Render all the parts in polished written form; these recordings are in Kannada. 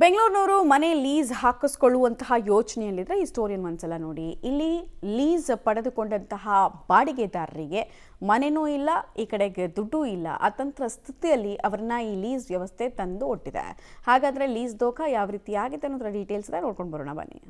ಬೆಂಗಳೂರಿನವರು ಮನೆ ಲೀಸ್ ಹಾಕಿಸ್ಕೊಳ್ಳುವಂತಹ ಯೋಚನೆಯಲ್ಲಿದ್ದರೆ ಈ ಸ್ಟೋರಿಯನ್ನು ಒಂದ್ಸಲ ನೋಡಿ. ಇಲ್ಲಿ ಲೀಸ್ ಪಡೆದುಕೊಂಡಂತಹ ಬಾಡಿಗೆದಾರರಿಗೆ ಮನೆನೂ ಇಲ್ಲ, ಈ ಕಡೆಗೆ ದುಡ್ಡು ಇಲ್ಲ, ಅತಂತ್ರ ಸ್ಥಿತಿಯಲ್ಲಿ ಅವರನ್ನ ಈ ಲೀಸ್ ವ್ಯವಸ್ಥೆ ತಂದು ಒಟ್ಟಿದೆ. ಹಾಗಾದ್ರೆ ಲೀಸ್ ದೋಖ ಯಾವ ರೀತಿ ಆಗಿದೆ ಅನ್ನೋದ್ರ ಡೀಟೇಲ್ಸ್ ನೋಡ್ಕೊಂಡು ಬರೋಣ ಬನ್ನಿ.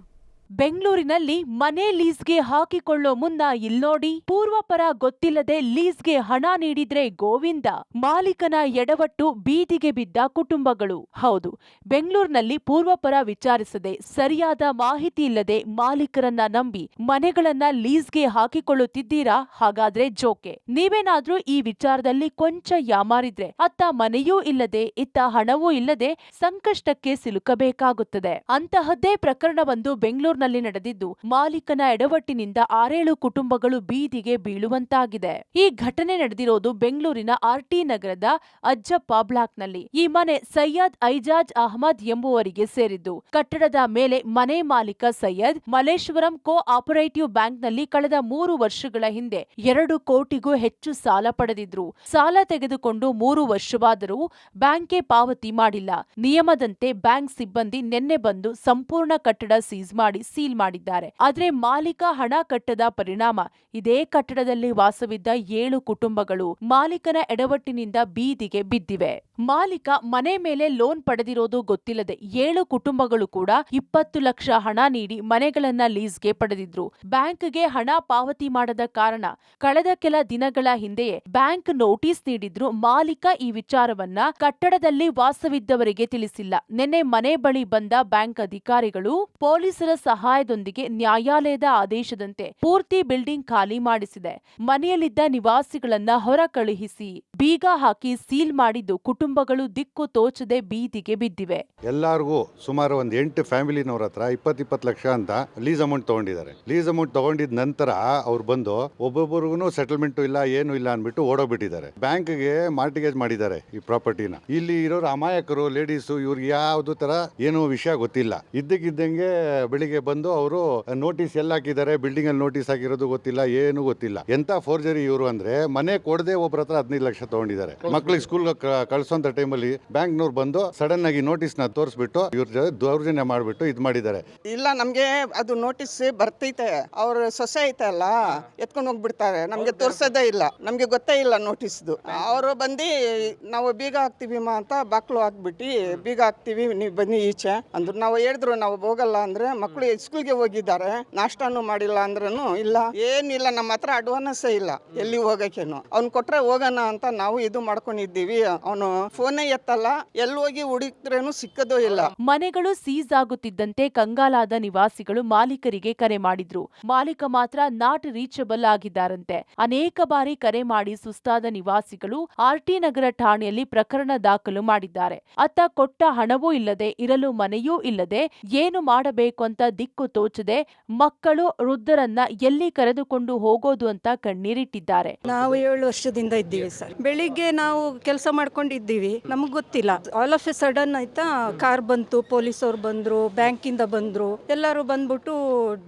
ಬೆಂಗಳೂರಿನಲ್ಲಿ ಮನೆ ಲೀಸ್ಗೆ ಹಾಕಿಕೊಳ್ಳೋ ಮುನ್ನ ಇಲ್ನೋಡಿ, ಪೂರ್ವಪರ ಗೊತ್ತಿಲ್ಲದೆ ಲೀಸ್ಗೆ ಹಣ ನೀಡಿದ್ರೆ ಗೋವಿಂದ, ಮಾಲೀಕನ ಎಡವಟ್ಟು ಬೀದಿಗೆ ಬಿದ್ದ ಕುಟುಂಬಗಳು. ಹೌದು, ಬೆಂಗಳೂರಿನಲ್ಲಿ ಪೂರ್ವಪರ ವಿಚಾರಿಸದೆ, ಸರಿಯಾದ ಮಾಹಿತಿ ಇಲ್ಲದೆ ಮಾಲೀಕರನ್ನ ನಂಬಿ ಮನೆಗಳನ್ನ ಲೀಸ್ಗೆ ಹಾಕಿಕೊಳ್ಳುತ್ತಿದ್ದೀರಾ? ಹಾಗಾದ್ರೆ ಜೋಕೆ. ನೀವೇನಾದ್ರೂ ಈ ವಿಚಾರದಲ್ಲಿ ಕೊಂಚ ಯಾಮಾರಿದ್ರೆ ಅತ್ತ ಮನೆಯೂ ಇಲ್ಲದೆ ಇತ್ತ ಹಣವೂ ಇಲ್ಲದೆ ಸಂಕಷ್ಟಕ್ಕೆ ಸಿಲುಕಬೇಕಾಗುತ್ತದೆ. ಅಂತಹದ್ದೇ ಪ್ರಕರಣವೊಂದು ಬೆಂಗಳೂರಿನಲ್ಲಿ ನಡೆದಿದ್ದು, ಮಾಲೀಕನ ಎಡವಟ್ಟಿನಿಂದ 6-7 ಕುಟುಂಬಗಳು ಬೀದಿಗೆ ಬೀಳುವಂತಾಗಿದೆ. ಈ ಘಟನೆ ನಡೆದಿರೋದು ಬೆಂಗಳೂರಿನ ಆರ್ಟಿ ನಗರದ ಅಜ್ಜಪ್ಪ ಬ್ಲಾಕ್ನಲ್ಲಿ. ಈ ಮನೆ ಸೈಯದ್ ಐಜಾಜ್ ಅಹಮದ್ ಎಂಬುವರಿಗೆ ಸೇರಿದ್ದು. ಕಟ್ಟಡದ ಮೇಲೆ ಮನೆ ಮಾಲೀಕ ಸೈಯದ್ ಮಲ್ಲೇಶ್ವರಂ ಕೋ ಆಪರೇಟಿವ್ ಬ್ಯಾಂಕ್ನಲ್ಲಿ ಕಳೆದ 3 ವರ್ಷಗಳ ಹಿಂದೆ 2 ಕೋಟಿಗೂ ಹೆಚ್ಚು ಸಾಲ ಪಡೆದಿದ್ರು. ಸಾಲ ತೆಗೆದುಕೊಂಡು 3 ವರ್ಷವಾದರೂ ಬ್ಯಾಂಕ್ಗೆ ಪಾವತಿ ಮಾಡಿಲ್ಲ. ನಿಯಮದಂತೆ ಬ್ಯಾಂಕ್ ಸಿಬ್ಬಂದಿ ನಿನ್ನೆ ಬಂದು ಸಂಪೂರ್ಣ ಕಟ್ಟಡ ಸೀಲ್ ಮಾಡಿದ್ದಾರೆ. ಆದ್ರೆ ಮಾಲೀಕ ಹಣ ಕಟ್ಟದ ಪರಿಣಾಮ ಇದೇ ಕಟ್ಟಡದಲ್ಲಿ ವಾಸವಿದ್ದ 7 ಕುಟುಂಬಗಳು ಮಾಲೀಕನ ಎಡವಟ್ಟಿನಿಂದ ಬೀದಿಗೆ ಬಿದ್ದಿವೆ. ಮಾಲೀಕ ಮನೆ ಮೇಲೆ ಲೋನ್ ಪಡೆದಿರೋದು ಗೊತ್ತಿಲ್ಲದೆ 7 ಕುಟುಂಬಗಳು ಕೂಡ 20 ಲಕ್ಷ ಹಣ ನೀಡಿ ಮನೆಗಳನ್ನ ಲೀಸ್ಗೆ ಪಡೆದಿದ್ರು. ಬ್ಯಾಂಕ್ಗೆ ಹಣ ಪಾವತಿ ಮಾಡದ ಕಾರಣ ಕಳೆದ ಕೆಲ ದಿನಗಳ ಹಿಂದೆಯೇ ಬ್ಯಾಂಕ್ ನೋಟಿಸ್ ನೀಡಿದ್ರು. ಮಾಲೀಕ ಈ ವಿಚಾರವನ್ನ ಕಟ್ಟಡದಲ್ಲಿ ವಾಸವಿದ್ದವರಿಗೆ ತಿಳಿಸಿಲ್ಲ. ನಿನ್ನೆ ಮನೆ ಬಳಿ ಬಂದ ಬ್ಯಾಂಕ್ ಅಧಿಕಾರಿಗಳು ಪೊಲೀಸರ ಸಹಾಯದೊಂದಿಗೆ ನ್ಯಾಯಾಲಯದ ಆದೇಶದಂತೆ ಪೂರ್ತಿ ಬಿಲ್ಡಿಂಗ್ ಖಾಲಿ ಮಾಡಿಸಿದೆ. ಮನೆಯಲ್ಲಿದ್ದ ನಿವಾಸಿಗಳನ್ನ ಹೊರ ಕಳುಹಿಸಿ ಬೀಗ ಹಾಕಿ ಸೀಲ್ ಮಾಡಿದ್ದು ಕುಟುಂಬಗಳು ದಿಕ್ಕು ತೋಚದೆ ಬೀದಿಗೆ ಬಿದ್ದಿವೆ. ಎಲ್ಲರಿಗೂ ಸುಮಾರು ಒಂದು 8 ಫ್ಯಾಮಿಲಿನವ್ರ ಹತ್ರ 20 ಲಕ್ಷ ಅಂತ ಲೀಸ್ ಅಮೌಂಟ್ ತಗೊಂಡಿದ್ದಾರೆ. ಲೀಸ್ ಅಮೌಂಟ್ ತಗೊಂಡಿದ ನಂತರ ಅವ್ರು ಬಂದು ಒಬ್ಬೊಬ್ಬರಿಗೂ ಸೆಟಲ್ಮೆಂಟ್ ಇಲ್ಲ, ಏನು ಇಲ್ಲ ಅನ್ಬಿಟ್ಟು ಓಡೋಗ್ಬಿಟ್ಟಿದ್ದಾರೆ. ಬ್ಯಾಂಕ್ಗೆ ಮಾರ್ಟಿಗೇಜ್ ಮಾಡಿದ್ದಾರೆ ಈ ಪ್ರಾಪರ್ಟಿನ. ಇಲ್ಲಿ ಇರೋರು ಅಮಾಯಕರು, ಲೇಡೀಸು, ಇವ್ರಿಗೆ ಯಾವ್ದು ತರ ಏನು ವಿಷಯ ಗೊತ್ತಿಲ್ಲ. ಇದ್ದಕ್ಕಿದ್ದಂಗೆ ಬೆಳಿಗ್ಗೆ ಬಂದು ಅವರು ನೋಟಿಸ್ ಎಲ್ಲ ಹಾಕಿದ್ದಾರೆ. ಬಿಲ್ಡಿಂಗ್ ಅಲ್ಲಿ ನೋಟಿಸ್ ಹಾಕಿರೋದು ಗೊತ್ತಿಲ್ಲ, ಏನು ಗೊತ್ತಿಲ್ಲ. ಎಂತ ಫೋರ್ಜರಿ ಇವರು ಅಂದ್ರೆ, ಮನೆ ಕೊಡದೆ ಒಬ್ಬರ ಹತ್ರ 15 ಲಕ್ಷ ತಗೊಂಡಿದ್ದಾರೆ. ಮಕ್ಳಿಗೆ ಸ್ಕೂಲ್ ಕಳ್ಸೋಂತ ಟೈಮಲ್ಲಿ ಬ್ಯಾಂಕ್ನವ್ರು ಬಂದು ಸಡನ್ ಆಗಿ ನೋಟಿಸ್ ನ ತೋರಿಸ್ಬಿಟ್ಟು ಇವ್ರ ದೌರ್ಜನ್ಯ ಮಾಡ್ಬಿಟ್ಟು ಇದ್ ಮಾಡಿದ್ದಾರೆ. ಇಲ್ಲ, ನಮ್ಗೆ ಅದು ನೋಟಿಸ್ ಬರ್ತೈತೆ, ಅವ್ರ ಸೊಸೆ ಐತಲ್ಲ ಎತ್ಕೊಂಡು ಹೋಗ್ಬಿಡ್ತಾರೆ. ನಮ್ಗೆ ತೋರ್ಸೋದೇ ಇಲ್ಲ, ನಮ್ಗೆ ಗೊತ್ತೇ ಇಲ್ಲ ನೋಟಿಸ್ದು. ಅವರು ಬಂದು ನಾವು ಬೀಗ ಹಾಕ್ತಿವಿ ಅಂತ ಬಾಕ್ಲು ಹಾಕ್ಬಿಟ್ಟು ಬೀಗ ಹಾಕ್ತಿವಿ, ನೀವು ಬನ್ನಿ ಈಚೆ ಅಂದ್ರು. ನಾವು ಹೇಳಿದ್ರು ನಾವು ಹೋಗಲ್ಲ ಅಂದ್ರೆ, ಮಕ್ಕಳು ಸ್ಕೂಲ್ಗೆ ಹೋಗಿದ್ದಾರೆ, ನಾಷ್ಟಾನು ಮಾಡಿಲ್ಲ ಅಂದ್ರೂ ಇಲ್ಲ, ಏನಿಲ್ಲ, ನಮ್ಮ ಹತ್ರ ಅಡ್ವಾನ್ಸೇ ಇಲ್ಲ ಎಲ್ಲಿ ಹೋಗಕ್ಕೇನು. ಅವ್ನು ಕೊಟ್ರೆ ಹೋಗೋಣ ಅಂತ ನಾವು ಇದು ಮಾಡ್ಕೊಂಡಿದ್ದೀವಿ. ಅವನು ಫೋನೇ ಎತ್ತಲ್ಲ, ಎಲ್ಲಿ ಹೋಗಿ ಹುಡುಕ್ರೇನು ಸಿಕ್ಕದೋ ಇಲ್ಲ. ಮನೆಗಳು ಸೀಸ್ ಆಗುತ್ತಿದ್ದಂತೆ ಕಂಗಾಲಾದ ನಿವಾಸಿಗಳು ಮಾಲೀಕರಿಗೆ ಕರೆ ಮಾಡಿದ್ರು. ಮಾಲೀಕ ಮಾತ್ರ ನಾಟ್ ರೀಚಬಲ್ ಆಗಿದ್ದಾರಂತೆ. ಅನೇಕ ಬಾರಿ ಕರೆ ಮಾಡಿ ಸುಸ್ತಾದ ನಿವಾಸಿಗಳು ಆರ್ಟಿ ನಗರ ಠಾಣೆಯಲ್ಲಿ ಪ್ರಕರಣ ದಾಖಲು ಮಾಡಿದ್ದಾರೆ. ಅತ್ತ ಕೊಟ್ಟ ಹಣವೂ ಇಲ್ಲದೆ, ಇರಲು ಮನೆಯೂ ಇಲ್ಲದೆ, ಏನು ಮಾಡಬೇಕು ಅಂತ ದಿಕ್ಕು ತೋಚದೆ ಮಕ್ಕಳು ವೃದ್ಧರನ್ನ ಎಲ್ಲಿ ಕರೆದುಕೊಂಡು ಹೋಗೋದು ಅಂತ ಕಣ್ಣೀರಿಟ್ಟಿದ್ದಾರೆ. ನಾವು 7 ವರ್ಷದಿಂದ ಇದ್ದೀವಿ ಸರ್. ಬೆಳಿಗ್ಗೆ ನಾವು ಕೆಲಸ ಮಾಡ್ಕೊಂಡಿದ್ದೀವಿ, ನಮಗ್ ಗೊತ್ತಿಲ್ಲ. ಆಲ್ ಆಫ್ ಎ ಸಡನ್ ಆಯ್ತಾ ಕಾರ್ ಬಂತು, ಪೊಲೀಸ್ ಅವ್ರು ಬಂದ್ರು, ಬ್ಯಾಂಕಿಂದ ಬಂದ್ರು, ಎಲ್ಲರೂ ಬಂದ್ಬಿಟ್ಟು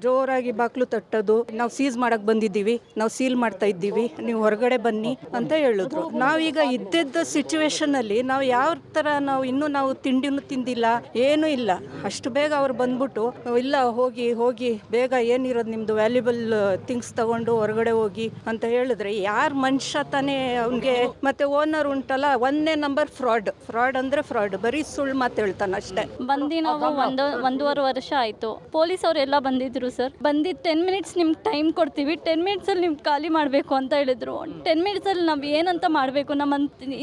ಜೋರಾಗಿ ಬಾಕ್ಲು ತಟ್ಟೋದು. ನಾವು ಸೀಸ್ ಮಾಡಕ್ ಬಂದಿದ್ದೀವಿ, ನಾವು ಸೀಲ್ ಮಾಡ್ತಾ ಇದ್ದೀವಿ, ನೀವು ಹೊರಗಡೆ ಬನ್ನಿ ಅಂತ ಹೇಳಿದ್ರು. ನಾವೀಗ ಇದ್ದಿದ್ದ ಸಿಚುವೇಶನ್ ಅಲ್ಲಿ ನಾವು ಯಾವ ತರ, ನಾವು ತಿಂಡಿನೂ ತಿಂದಿಲ್ಲ, ಏನೂ ಇಲ್ಲ. ಅಷ್ಟು ಬೇಗ ಅವ್ರು ಬಂದ್ಬಿಟ್ಟು ಇಲ್ಲ ಹೋಗಿ ಬೇಗ ಏನಿರೋದು ನಿಮ್ದು ವ್ಯಾಲ್ಯೂಬಲ್ ಥಿಂಗ್ಸ್ ತಗೊಂಡು ಹೊರಗಡೆ ಹೋಗಿ ಅಂತ ಹೇಳಿದ್ರೆ ಯಾರ್ ಮನುಷ್ಯ ತಾನೇ ಅವ್ನಿಗೆ. ಮತ್ತೆ ಓನರ್ ಉಂಟಲ್ಲ, 1ನೇ ನಂಬರ್ ಫ್ರಾಡ್ ಅಂದ್ರೆ ಫ್ರಾಡ್, ಬರೀ ಸುಳ್ಳು ಮಾತು ಹೇಳ್ತಾನೆ ಅಷ್ಟೇ. ಬಂದು ನಾವು 1.5 ವರ್ಷ ಆಯ್ತು. ಪೊಲೀಸ್ ಅವರೆಲ್ಲ ಬಂದಿದ್ರು ಸರ್. ಬಂದಿದ್ದು 10 ಮಿನಿಟ್ಸ್ ನಿಮ್ಗೆ ಟೈಮ್ ಕೊಡ್ತೀವಿ, 10 ಮಿನಿಟ್ಸ್ ಅಲ್ಲಿ ನಿಮ್ಗೆ ಖಾಲಿ ಮಾಡಬೇಕು ಅಂತ ಹೇಳಿದ್ರು. 10 ಮಿನಿಟ್ಸ್ ಅಲ್ಲಿ ನಾವು ಏನಂತ ಮಾಡಬೇಕು? ನಮ್ಮ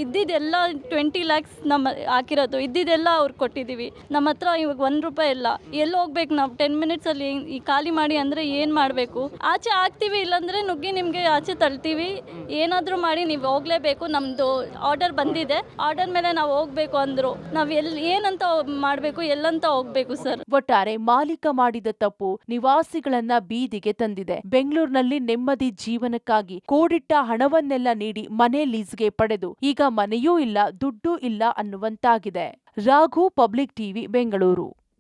ಇದ್ದಿದ್ದೆಲ್ಲ 20 lakhs ನಮ್ಮ ಹಾಕಿರೋದು ಇದ್ದಿದ್ದೆಲ್ಲ ಅವ್ರು ಕೊಟ್ಟಿದ್ದೀವಿ. ನಮ್ಮ ಹತ್ರ ಇವಾಗ 1 ರೂಪಾಯಿ ಇಲ್ಲ. ಎಲ್ಲಿ ಹೋಗ್ಬೇಕು ನಾವು? 10 ಮಿನಿಟ್ಸ್ ಅಲ್ಲಿ ಈ ಖಾಲಿ ಮಾಡಿ ಅಂದ್ರೆ ಏನ್ ಮಾಡಬೇಕು? ಆಚೆ ಹಾಕ್ತಿವಿ, ಇಲ್ಲಾಂದ್ರೆ ನುಗ್ಗಿ ನಿಮ್ಗೆ ಆಚೆ ತಳ್ತೀವಿ, ಏನಾದ್ರೂ ಮಾಡಿ ನೀವು ಹೋಗ್ಲೇಬೇಕು. ನಮ್ದು ಆರ್ಡರ್ ಬಂದಿದೆ, ಆರ್ಡರ್ ಮೇಲೆ ನಾವು ಹೋಗ್ಬೇಕು ಅಂದ್ರು. ನಾವ್ ಏನಂತ ಮಾಡ್ಬೇಕು, ಎಲ್ಲಂತ ಹೋಗ್ಬೇಕು ಸರ್? ಒಟ್ಟಾರೆ ಮಾಲೀಕ ಮಾಡಿದ ತಪ್ಪು ನಿವಾಸಿಗಳನ್ನ ಬೀದಿಗೆ ತಂದಿದೆ. ಬೆಂಗಳೂರಿನಲ್ಲಿ ನೆಮ್ಮದಿ ಜೀವನಕ್ಕಾಗಿ ಕೂಡಿಟ್ಟ ಹಣವನ್ನೆಲ್ಲ ನೀಡಿ ಮನೆ ಲೀಸ್ಗೆ ಪಡೆದು ಈಗ ಮನೆಯೂ ಇಲ್ಲ, ದುಡ್ಡು ಇಲ್ಲ ಅನ್ನುವಂತಾಗಿದೆ. Raghu, public TV, Bengaluru.